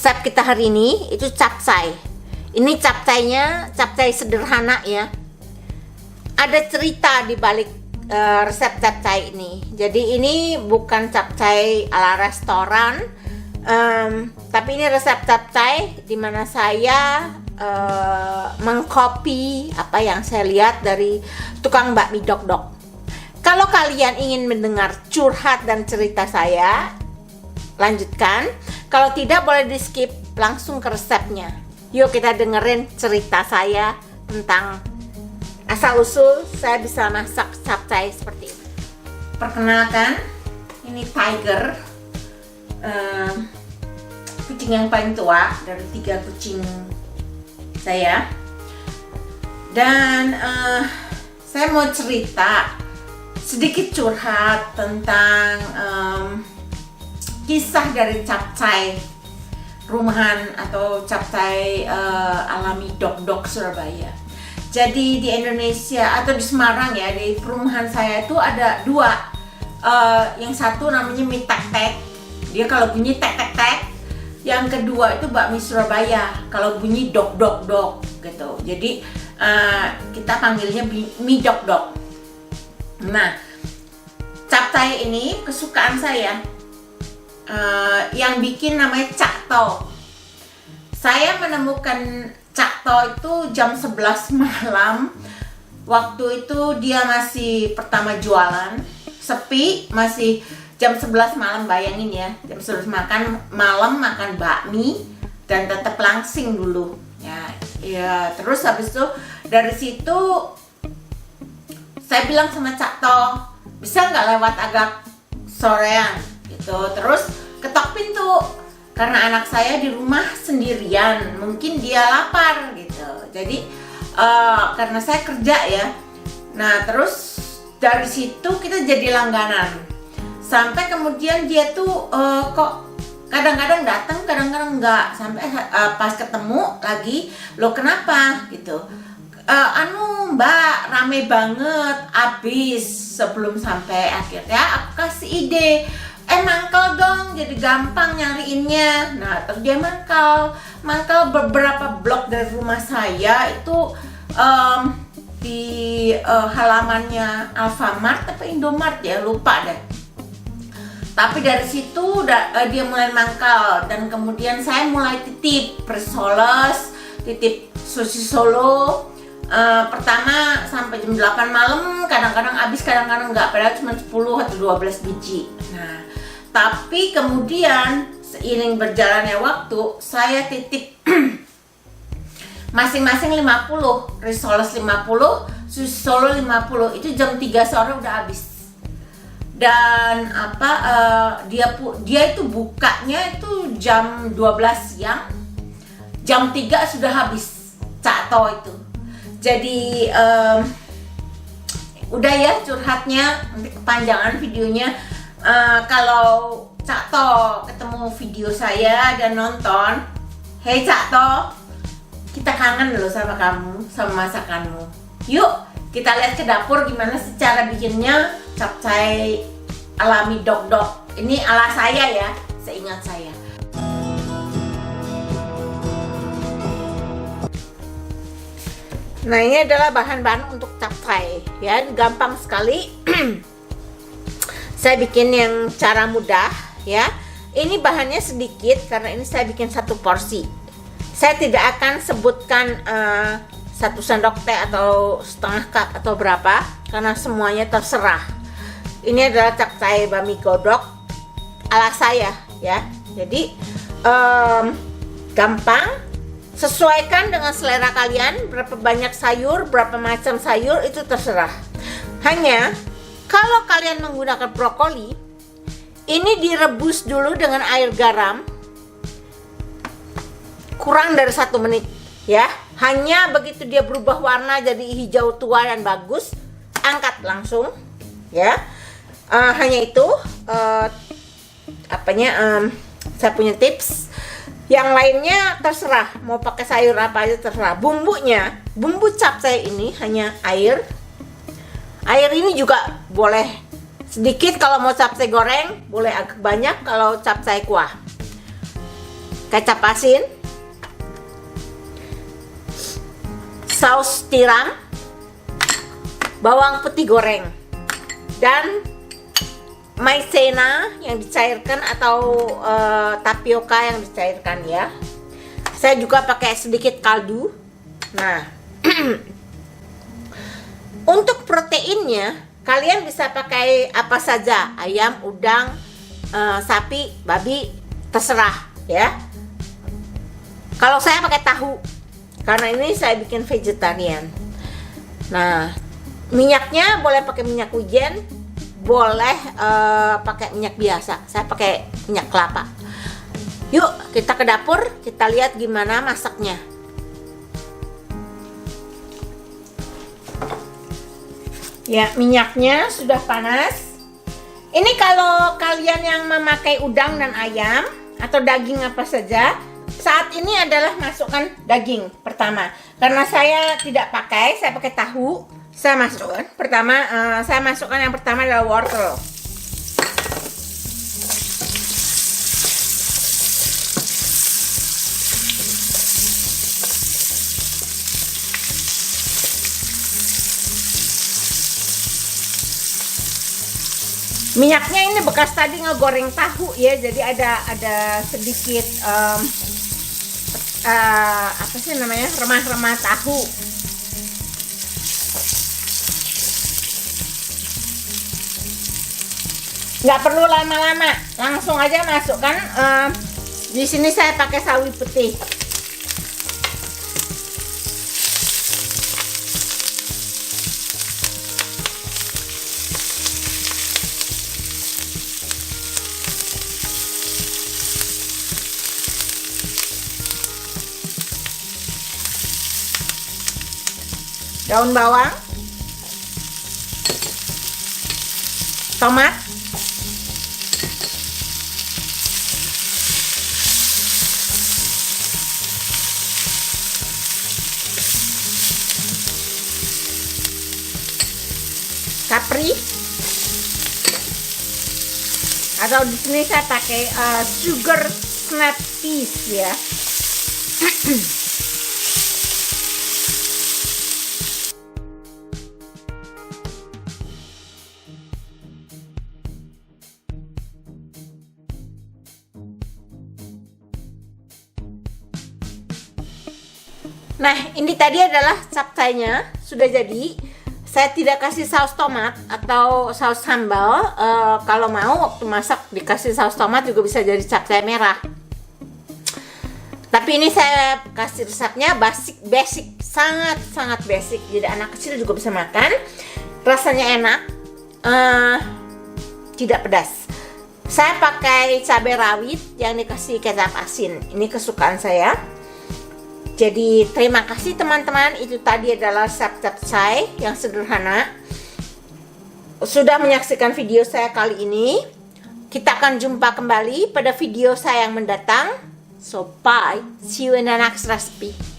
resep kita hari ini itu capcay. Ini capcay sederhana ya. Ada cerita di balik resep capcay ini. Jadi ini bukan capcay ala restoran, tapi ini resep capcay di mana saya mengcopy apa yang saya lihat dari tukang bakmi dok-dok. Kalau kalian ingin mendengar curhat dan cerita saya, lanjutkan. Kalau tidak, boleh di skip, langsung ke resepnya. Yuk kita dengerin cerita saya tentang asal-usul saya bisa masak capcay seperti ini. Perkenalkan, ini Tiger, kucing yang paling tua dari 3 kucing saya. Dan saya mau cerita sedikit curhat tentang kisah dari capcay rumahan atau capcay alami dok-dok Surabaya. Jadi di Indonesia atau di Semarang ya, di perumahan saya itu ada 2. Yang satu namanya mie tek-tek, dia kalau bunyi tek-tek-tek. Yang kedua itu bakmi Surabaya, kalau bunyi dok-dok-dok gitu. Jadi kita panggilnya mie dok-dok. Nah, capcay ini kesukaan saya. Yang bikin namanya Cak To. Saya menemukan Cak To itu jam 11 malam. Waktu itu dia masih pertama jualan, sepi, masih jam 11 malam, bayangin ya. Jam 11 malam makan bakmi dan tetap langsing dulu. Ya, terus habis itu dari situ saya bilang sama Cak To, bisa nggak lewat agak sorean gitu. Terus ketok pintu karena anak saya di rumah sendirian, mungkin dia lapar gitu. Jadi karena saya kerja ya. Nah, terus dari situ kita jadi langganan. Sampai kemudian dia tuh kok kadang-kadang datang, kadang-kadang enggak. Sampai pas ketemu lagi, "Loh, kenapa?" gitu. Mbak, rame banget, abis. Sebelum sampai akhirnya aku kasih ide, mangkal dong, jadi gampang nyariinnya. Nah, terus dia mangkal beberapa blok dari rumah saya itu di halamannya Alfamart atau Indomart ya, lupa deh. Tapi dari situ dia mulai mangkal, dan kemudian saya mulai titip persoles, titip sosis Solo. Pertama sampai jam 8 malam, kadang-kadang habis, kadang-kadang enggak, padahal cuma 10 atau 12 biji. Nah, tapi kemudian seiring berjalannya waktu, saya titip masing-masing 50, risoles 50, susu Solo 50, itu jam 3 sore udah habis. Dan dia itu bukanya itu jam 12 siang, jam 3 sudah habis Cak To itu. Jadi udah ya curhatnya, nanti kepanjangan videonya. Kalau Cak To ketemu video saya dan nonton, "Hei Cak To, kita kangen loh sama kamu, sama masakanmu. Yuk kita lihat ke dapur gimana sih cara bikinnya capcay alami dok-dok." Ini ala saya ya, seingat saya. Nah, ini adalah bahan-bahan untuk capcay ya, gampang sekali. Saya bikin yang cara mudah ya. Ini bahannya sedikit karena ini saya bikin 1 porsi. Saya tidak akan sebutkan 1 sendok teh atau setengah cup atau berapa, karena semuanya terserah. Ini adalah capcay bakmi godok ala saya ya. Jadi gampang. Sesuaikan dengan selera kalian, berapa banyak sayur, berapa macam sayur, itu terserah. Hanya kalau kalian menggunakan brokoli, ini direbus dulu dengan air garam kurang dari 1 menit ya. Hanya begitu dia berubah warna jadi hijau tua dan bagus, angkat langsung ya. Hanya itu saya punya tips. Yang lainnya terserah, mau pakai sayur apa aja terserah. Bumbu capcay ini hanya air. Air ini juga boleh sedikit kalau mau capcay goreng, boleh agak banyak kalau capcay kuah. kecap asin, saus tiram, bawang putih goreng, dan maizena yang dicairkan atau tapioka yang dicairkan ya. Saya juga pakai sedikit kaldu. Nah, untuk proteinnya kalian bisa pakai apa saja, ayam, udang, sapi, babi, terserah ya. Kalau saya pakai tahu karena ini saya bikin vegetarian. Nah, minyaknya boleh pakai minyak wijen, boleh pakai minyak biasa. Saya pakai minyak kelapa. Yuk kita ke dapur, kita lihat gimana masaknya. Ya, minyaknya sudah panas. Ini kalau kalian yang memakai udang dan ayam atau daging apa saja, saat ini adalah masukkan daging pertama. Karena saya tidak pakai, saya pakai tahu. Saya masukkan pertama, saya masukkan yang pertama adalah wortel. Minyaknya ini bekas tadi ngegoreng tahu ya, jadi ada sedikit apa sih namanya, remah-remah tahu. Nggak perlu lama-lama, langsung aja masukkan. Di sini saya pakai sawi putih. Daun bawang, tomat, kapri, atau di sini saya pakai sugar snap peas ya. Nah, ini tadi adalah capcaynya, sudah jadi. Saya tidak kasih saus tomat atau saus sambal. Kalau mau waktu masak dikasih saus tomat juga bisa jadi capcay merah. Tapi ini saya kasih resepnya basic, sangat basic. Jadi anak kecil juga bisa makan. Rasanya enak, tidak pedas. Saya pakai cabai rawit yang dikasih kecap asin. Ini kesukaan saya. Jadi terima kasih teman-teman, itu tadi adalah resep capcay yang sederhana. Sudah menyaksikan video saya kali ini. Kita akan jumpa kembali pada video saya yang mendatang. So bye, see you in the next recipe.